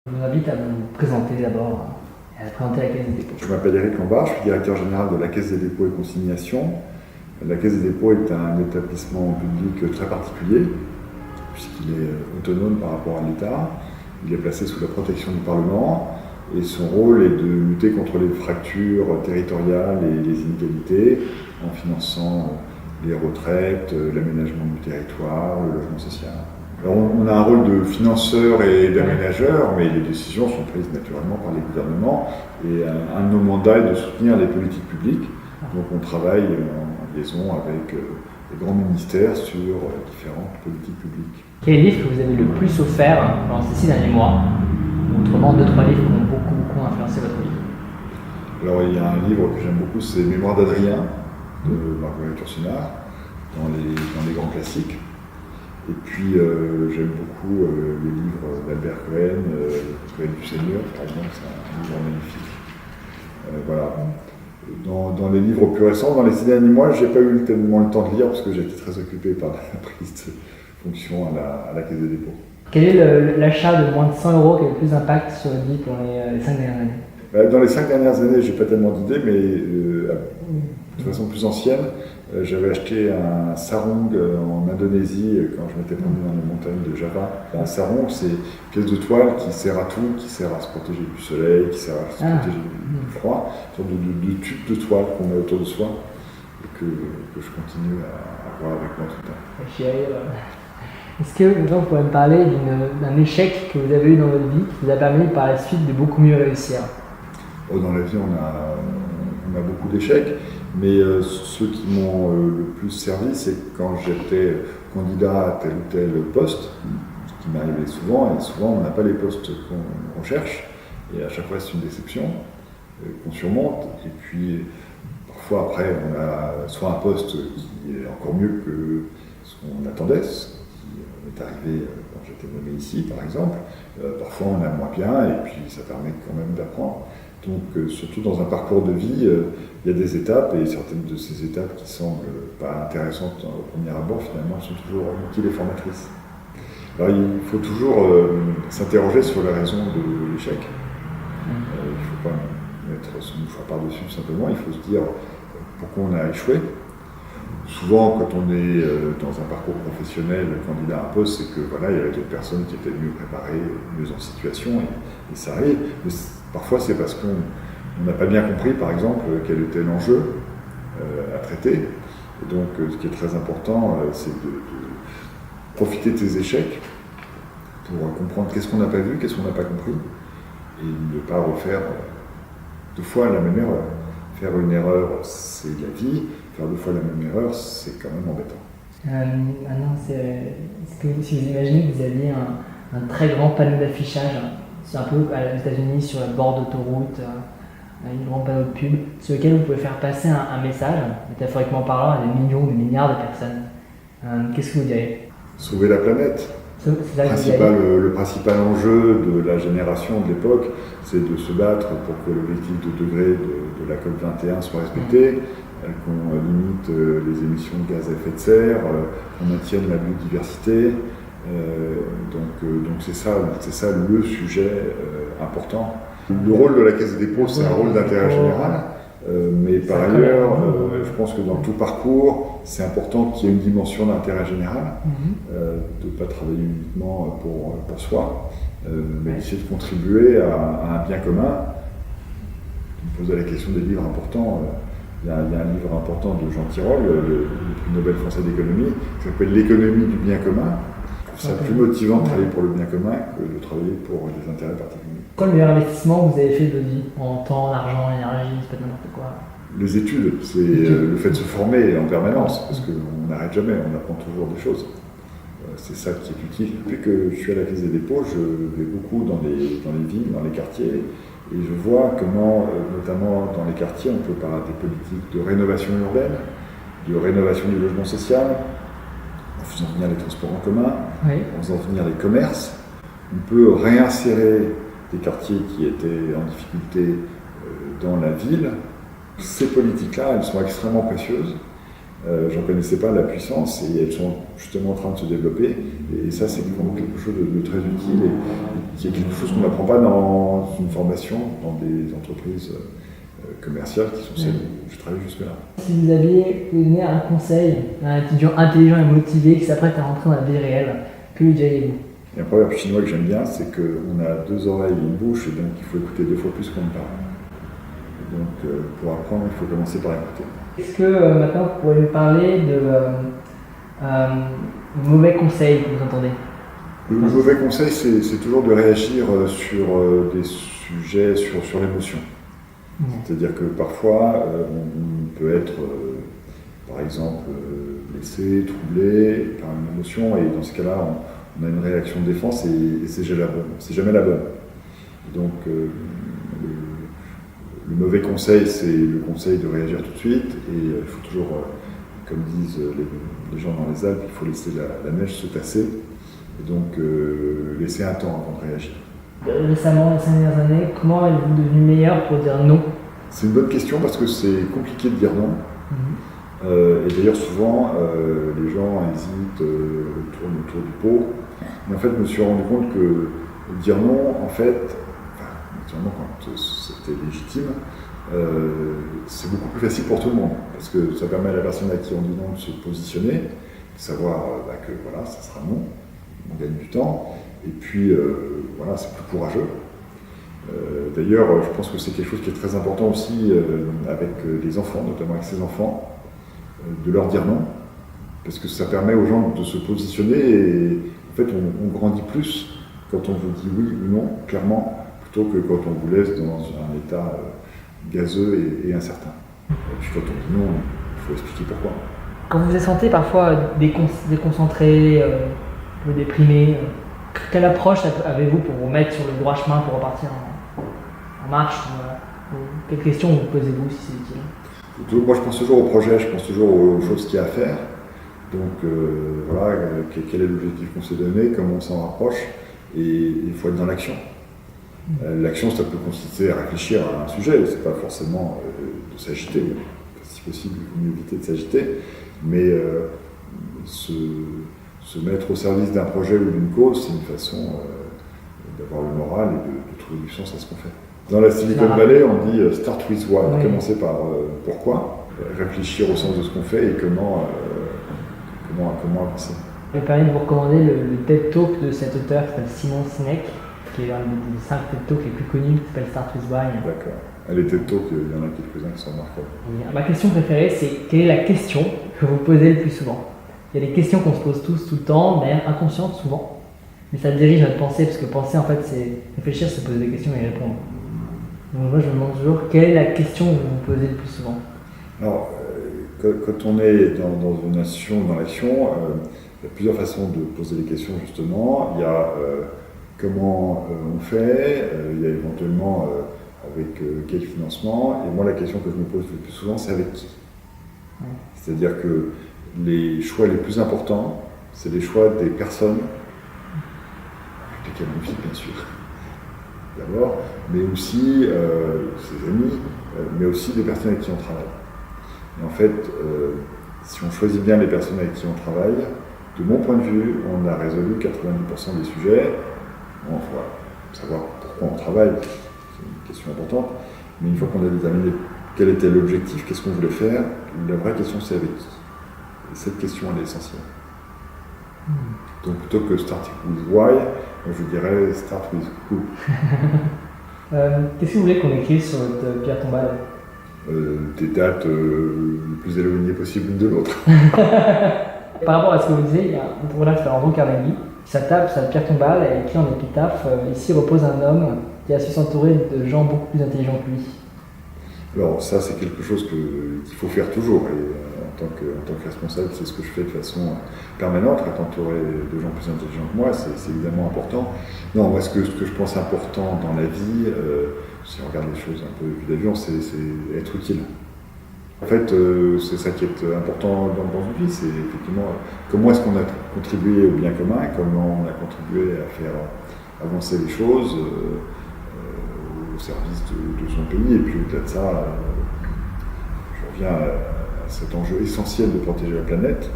Je vous invite à vous présenter d'abord et à présenter la Caisse des dépôts. Je m'appelle Éric Lombard, je suis directeur général de la Caisse des dépôts et consignations. La Caisse des dépôts est un établissement public très particulier, puisqu'il est autonome par rapport à l'État. Il est placé sous la protection du Parlement et son rôle est de lutter contre les fractures territoriales et les inégalités en finançant les retraites, l'aménagement du territoire, le logement social. Alors on a un rôle de financeur et d'aménageur, mais les décisions sont prises naturellement par les gouvernements et un de nos mandats est de soutenir les politiques publiques. Donc on travaille en liaison avec les grands ministères sur différentes politiques publiques. Quel est le livre que vous avez le plus offert pendant ces 6 derniers mois? Ou autrement, 2-3 livres qui ont beaucoup influencé votre vie? Alors il y a un livre que j'aime beaucoup, c'est Mémoires d'Adrien de Marguerite Yourcenar, dans les grands classiques. Et puis j'aime beaucoup les livres d'Albert Cohen, Cohen du Seigneur par exemple, c'est un livre magnifique. Voilà. Dans les livres plus récents, dans les 6 derniers mois, j'ai pas eu tellement le temps de lire parce que j'ai été très occupé par la prise de fonction à la Caisse des dépôts. Quel est l'achat de moins de 100 € qui a le plus d'impact sur votre vie pendant les 5 dernières années? Dans les 5 dernières années, j'ai pas tellement d'idées, mais de façon plus ancienne, j'avais acheté un sarong en Indonésie quand je m'étais promené dans les montagnes de Java. Un sarong, c'est une pièce de toile qui sert à tout, qui sert à se protéger du soleil, qui sert à se protéger du froid, une sorte de tube de toile qu'on met autour de soi et que je continue à avoir avec moi tout le temps. Est-ce que vous pouvez me parler d'un échec que vous avez eu dans votre vie qui vous a permis par la suite de beaucoup mieux réussir? Dans la vie, on a beaucoup d'échecs, mais ceux qui m'ont le plus servi, c'est quand j'étais candidat à tel ou tel poste, ce qui m'arrivait souvent, et souvent on n'a pas les postes qu'on recherche, et à chaque fois c'est une déception qu'on surmonte, et puis parfois après on a soit un poste qui est encore mieux que ce qu'on attendait, ce qui m'est arrivé quand j'étais nommé ici par exemple, parfois on a moins bien, et puis ça permet quand même d'apprendre. Donc surtout dans un parcours de vie, il y a des étapes et certaines de ces étapes qui semblent pas intéressantes au premier abord, finalement sont toujours utiles et formatrices. Alors il faut toujours s'interroger sur la raison de l'échec. Il ne faut pas mettre son mouchoir par-dessus simplement, il faut se dire pourquoi on a échoué. Souvent, quand on est dans un parcours professionnel, candidat à un poste, c'est que voilà, il y avait d'autres personnes qui étaient mieux préparées, mieux en situation, et ça arrive. Mais parfois, c'est parce qu'on n'a pas bien compris, par exemple, quel était l'enjeu à traiter. Et donc, ce qui est très important, c'est de profiter de tes échecs pour comprendre qu'est-ce qu'on n'a pas vu, qu'est-ce qu'on n'a pas compris, et ne pas refaire 2 fois la même erreur. Faire une erreur, c'est la vie. Faire 2 fois la même erreur, c'est quand même embêtant. Maintenant, est-ce que si vous imaginez que vous aviez un très grand panneau d'affichage, c'est un peu aux États-Unis sur la bord d'autoroute, un grand panneau de pub, sur lequel vous pouvez faire passer un message, métaphoriquement parlant, à des millions, des milliards de personnes, qu'est-ce que vous diriez? Sauver la planète. Le principal enjeu de la génération de l'époque, c'est de se battre pour que l'objectif de degré de la COP21 soit respecté, qu'on limite les émissions de gaz à effet de serre, qu'on maintienne la biodiversité. Donc c'est ça le sujet important. Le rôle de la Caisse des dépôts, c'est un rôle d'intérêt général. Mais par ailleurs, je pense que dans tout parcours, c'est important qu'il y ait une dimension d'intérêt général, de ne pas travailler uniquement pour soi, mais d'essayer de contribuer à un bien commun. Vous me posez la question des livres importants. Il y a un livre important de Jean Tirole, le prix Nobel français d'économie, qui s'appelle L'économie du bien commun. Je trouve ça plus motivant de travailler pour le bien commun que de travailler pour des intérêts particuliers. Quel est le meilleur investissement que vous avez fait de votre vie? En temps, en argent, en énergie, c'est pas n'importe quoi. Les études, c'est le fait de se former en permanence, parce qu'on n'arrête jamais, on apprend toujours des choses. C'est ça qui est utile. Depuis que je suis à la Caisse des dépôts, je vais beaucoup dans les villes, dans les quartiers, et je vois comment, notamment dans les quartiers, on peut parler des politiques de rénovation urbaine, de rénovation du logement social, en faisant venir les transports en commun, en faisant venir les commerces. On peut réinsérer des quartiers qui étaient en difficulté dans la ville. Ces politiques-là, elles sont extrêmement précieuses J'en connaissais pas la puissance et elles sont justement en train de se développer. Et ça, c'est vraiment quelque chose de très utile et qui est quelque chose qu'on n'apprend pas dans une formation, dans des entreprises commerciales qui sont celles où je travaille jusque-là. Si vous aviez donné un conseil à un étudiant intelligent et motivé qui s'apprête à rentrer dans la vie réelle, que lui diriez-vous? Il y a un proverbe chinois que j'aime bien, c'est qu'on a 2 oreilles et une bouche, et donc il faut écouter 2 fois plus qu'on ne parle. Et donc pour apprendre, il faut commencer par écouter. Est-ce que maintenant vous pourriez nous parler de mauvais conseils que vous entendez? Le mauvais conseil, c'est toujours de réagir sur des sujets, sur l'émotion. C'est-à-dire que parfois, on peut être, par exemple, blessé, troublé par une émotion, et dans ce cas-là, on a une réaction de défense et c'est jamais la bonne. Et donc, le mauvais conseil, c'est le conseil de réagir tout de suite, et il faut toujours, comme disent les gens dans les Alpes, il faut laisser la neige se tasser, et donc laisser un temps avant de réagir. Récemment, les 5 dernières années, comment êtes-vous devenu meilleur pour dire non? C'est une bonne question parce que c'est compliqué de dire non. Et d'ailleurs, souvent, les gens hésitent, tournent autour du pot. Mais en fait, je me suis rendu compte que dire non, en fait, naturellement, quand c'était légitime, c'est beaucoup plus facile pour tout le monde. Parce que ça permet à la personne à qui on dit non de se positionner, de savoir que voilà, ça sera non, on gagne du temps. Et puis, voilà, c'est plus courageux. D'ailleurs, je pense que c'est quelque chose qui est très important aussi avec les enfants, notamment avec ses enfants, de leur dire non, parce que ça permet aux gens de se positionner et en fait on grandit plus quand on vous dit oui ou non, clairement, plutôt que quand on vous laisse dans un état gazeux et incertain. Et puis quand on dit non, il faut expliquer pourquoi. Quand vous vous sentez parfois déconcentré, un peu déprimé, quelle approche avez-vous pour vous mettre sur le droit chemin, pour repartir en marche? Quelles questions vous posez-vous si c'est utile? Moi je pense toujours au projet, je pense toujours aux choses qu'il y a à faire. Donc voilà, quel est l'objectif qu'on s'est donné, comment on s'en rapproche, et il faut être dans l'action. L'action, ça peut consister à réfléchir à un sujet, c'est pas forcément de s'agiter, si possible, il vaut mieux éviter de s'agiter, mais se mettre au service d'un projet ou d'une cause, c'est une façon d'avoir le moral et de trouver du sens à ce qu'on fait. Dans la Silicon Valley, on dit start with why, commencer par pourquoi, réfléchir au sens de ce qu'on fait et comment avancer. Je me permets de vous recommander le TED Talk de cet auteur qui s'appelle Simon Sinek, qui est un des 5 TED Talks les plus connus, qui s'appelle Start with Why. D'accord. Les TED Talks, il y en a quelques-uns qui sont remarquables. Ma question préférée, c'est quelle est la question que vous posez le plus souvent? Il y a des questions qu'on se pose tous tout le temps, de manière inconsciente souvent, mais ça dirige notre pensée, parce que penser en fait c'est réfléchir, c'est poser des questions et y répondre. Donc moi je me demande toujours quelle est la question que vous vous posez le plus souvent. Alors, quand on est dans une action, dans l'action, il y a plusieurs façons de poser des questions justement. Il y a comment on fait, il y a éventuellement avec quel financement, et moi la question que je me pose le plus souvent c'est avec qui. C'est-à-dire que les choix les plus importants, c'est les choix des personnes, avec lesquelles on vit bien sûr, d'abord, mais aussi ses amis, mais aussi des personnes avec qui on travaille. Et en fait, si on choisit bien les personnes avec qui on travaille, de mon point de vue, on a résolu 90% des sujets. Bon, il faut savoir pourquoi on travaille, c'est une question importante, mais une fois qu'on a déterminé quel était l'objectif, qu'est-ce qu'on voulait faire, la vraie question c'est avec qui. Et cette question elle est essentielle. Donc plutôt que start with why, je dirais start with who. Qu'est-ce que vous voulez qu'on écrive sur votre pierre tombale? Des dates le plus éloignées possible l'une de l'autre. Par rapport à ce que vous disiez, il y a un programme qui s'appelle Andrew Carnegie, sa pierre tombale et écrit en épitaphe ici repose un homme qui a su s'entourer de gens beaucoup plus intelligents que lui. Alors ça c'est quelque chose qu'il faut faire toujours, et en tant que responsable c'est ce que je fais de façon permanente, être entouré de gens plus intelligents que moi, c'est évidemment important. Non, moi ce que je pense important dans la vie, si on regarde les choses un peu vue d'avion, c'est être utile. En fait, c'est ça qui est important dans une vie, c'est effectivement comment est-ce qu'on a contribué au bien commun, comment on a contribué à faire avancer les choses au service de son pays, et puis au-delà de ça, je reviens à cet enjeu essentiel de protéger la planète,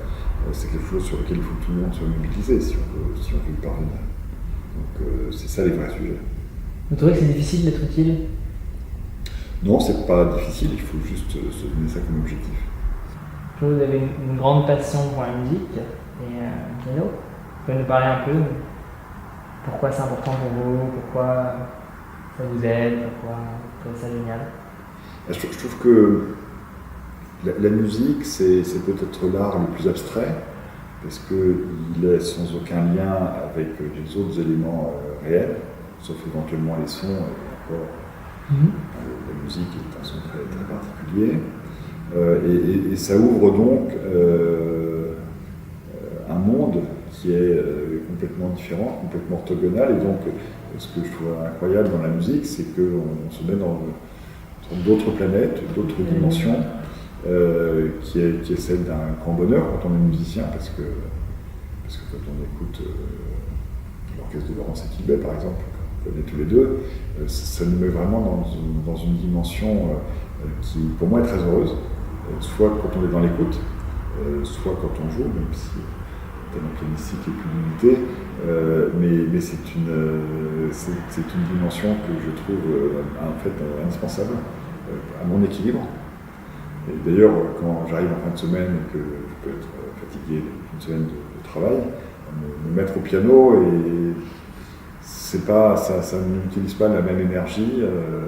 c'est quelque chose sur lequel il faut que tout le monde soit mobilisé si on veut y parvenir. Donc c'est ça les vrais sujets. Vous trouvez que c'est difficile d'être utile? Non, c'est pas difficile, il faut juste se donner ça comme objectif. Vous avez une grande passion pour la musique et le piano. Vous pouvez nous parler un peu de pourquoi c'est important pour vous, pourquoi ça vous aide, pourquoi vous trouvez ça génial? Je trouve que la musique, c'est peut-être l'art le plus abstrait, parce qu'il est sans aucun lien avec les autres éléments réels, sauf éventuellement les sons, et encore, la musique est un son très, très particulier. Et ça ouvre donc un monde qui est complètement différent, complètement orthogonal, et donc ce que je trouve incroyable dans la musique, c'est qu'on se met dans d'autres planètes, d'autres dimensions, qui est celle d'un grand bonheur quand on est musicien, parce que quand on écoute l'orchestre de Laurence et Quilbet, par exemple, qu'on connaît tous les deux, ça nous met vraiment dans une dimension qui, pour moi, est très heureuse, soit quand on est dans l'écoute, soit quand on joue, même si le talent pianistique est plus limité, mais c'est une dimension que je trouve en fait indispensable à mon équilibre. Et d'ailleurs, quand j'arrive en fin de semaine et que je peux être fatigué d'une semaine de travail, me mettre au piano, et c'est pas, ça n'utilise pas la même énergie,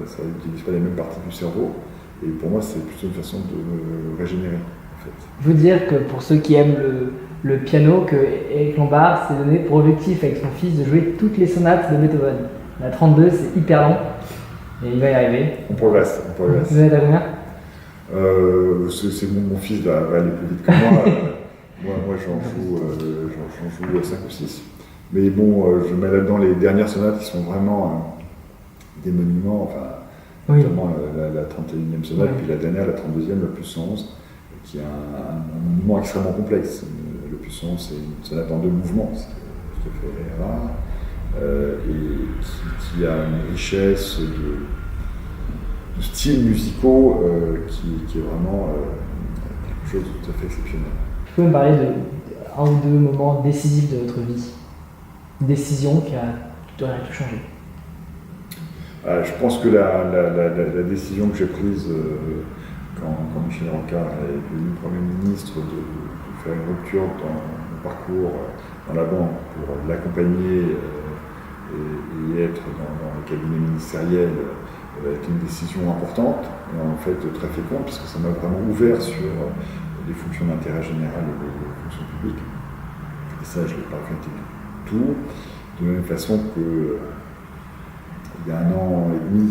ça n'utilise pas les mêmes parties du cerveau, et pour moi c'est plutôt une façon de me régénérer en fait. Je veux dire que pour ceux qui aiment le piano, que Éric Lombard s'est donné pour objectif avec son fils de jouer toutes les sonates de Beethoven. La 32, c'est hyper long, et il va y arriver. On progresse. Vous êtes à combien? Mon fils va aller plus vite que moi. moi j'en joue 5 ou 6. Mais bon, je mets là-dedans les dernières sonates qui sont vraiment des monuments, enfin, notamment la 31e sonate, puis la dernière, la 32e, la plus 111, qui est un monument extrêmement complexe. Le plus 111, c'est une sonate en 2 mouvements, c'est tout à fait rare, et qui a une richesse de styles musicaux qui est vraiment quelque chose de tout à fait exceptionnel. Vous pouvez me parler de 1 ou 2 moments décisifs de votre vie? Une décision qui aurait tout changé? Je pense que la décision que j'ai prise quand Michel Rocard est devenu Premier ministre de faire une rupture dans mon parcours dans la banque pour l'accompagner et être dans le cabinet ministériel est une décision importante et en fait très féconde, puisque ça m'a vraiment ouvert sur les fonctions d'intérêt général et les fonctions publiques. Et ça, je ne l'ai pas regretté du tout. De la même façon que il y a 1 an et demi,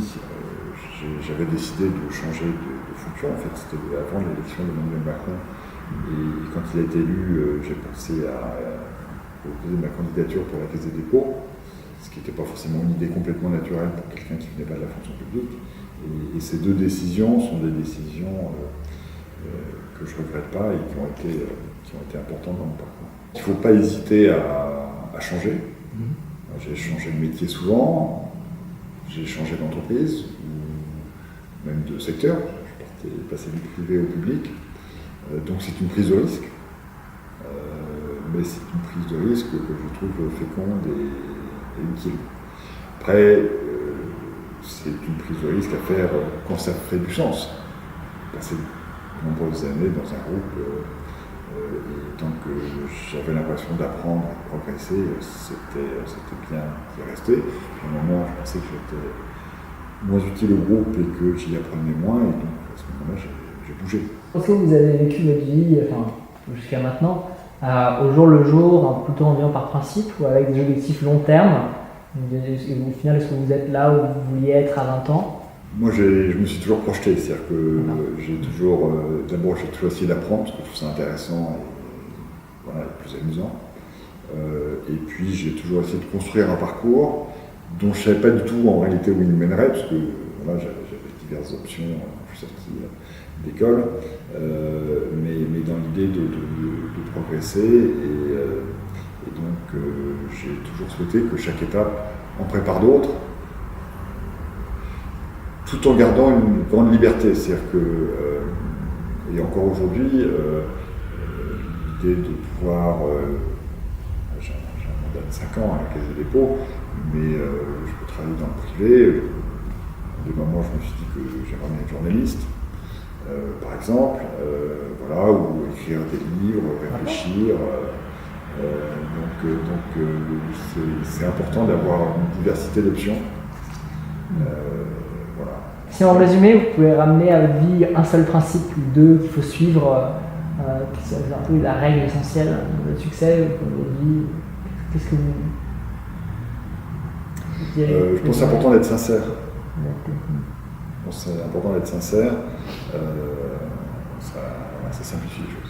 j'avais décidé de changer de fonction. En fait, c'était avant l'élection d'Emmanuel Macron. Et quand il a été élu, j'ai pensé à proposer ma candidature pour la Caisse des dépôts, ce qui n'était pas forcément une idée complètement naturelle pour quelqu'un qui ne venait pas de la fonction publique. Et ces 2 décisions sont des décisions que je ne regrette pas et qui ont été importantes dans mon parcours. Il ne faut pas hésiter à changer. J'ai changé de métier souvent, j'ai changé d'entreprise, ou même de secteur. Je suis passé du privé au public. Donc c'est une prise de risque. Mais c'est une prise de risque que je trouve féconde et utile. Après, c'est une prise de risque à faire quand ça fait du sens. Passer de nombreuses années dans un groupe, et tant que j'avais l'impression d'apprendre et de progresser, c'était bien d'y rester. Puis à un moment, je pensais que j'étais moins utile au groupe et que j'y apprenais moins, et donc à ce moment-là, j'ai bougé. Est-ce que vous avez vécu votre vie, jusqu'à maintenant, au jour le jour, plutôt en vivant par principe ou avec des objectifs long terme? Et au final, est-ce que vous êtes là où vous vouliez être à 20 ans? Moi, je me suis toujours projeté, c'est-à-dire que j'ai toujours, d'abord, j'ai toujours essayé d'apprendre, parce que je trouve ça intéressant et plus amusant. Et puis, j'ai toujours essayé de construire un parcours dont je ne savais pas du tout en réalité où il me mènerait, parce que j'avais diverses options, je suis sorti d'école, mais dans l'idée de progresser, et donc j'ai toujours souhaité que chaque étape en prépare d'autres, tout en gardant une grande liberté. C'est-à-dire que Et encore aujourd'hui, l'idée de pouvoir... j'ai un mandat de 5 ans à la Caisse des dépôts, mais je peux travailler dans le privé. À des moments, je me suis dit que j'aimerais bien être journaliste, par exemple, voilà, ou écrire des livres, réfléchir. Donc c'est important d'avoir une diversité d'options. Voilà. Si en résumé, vous pouvez ramener à votre vie un seul principe ou deux qu'il faut suivre, qui sont un peu la règle essentielle de votre succès pour votre vie, qu'est-ce que vous je pense que c'est important d'être sincère. C'est important d'être sincère. Ça simplifie les choses.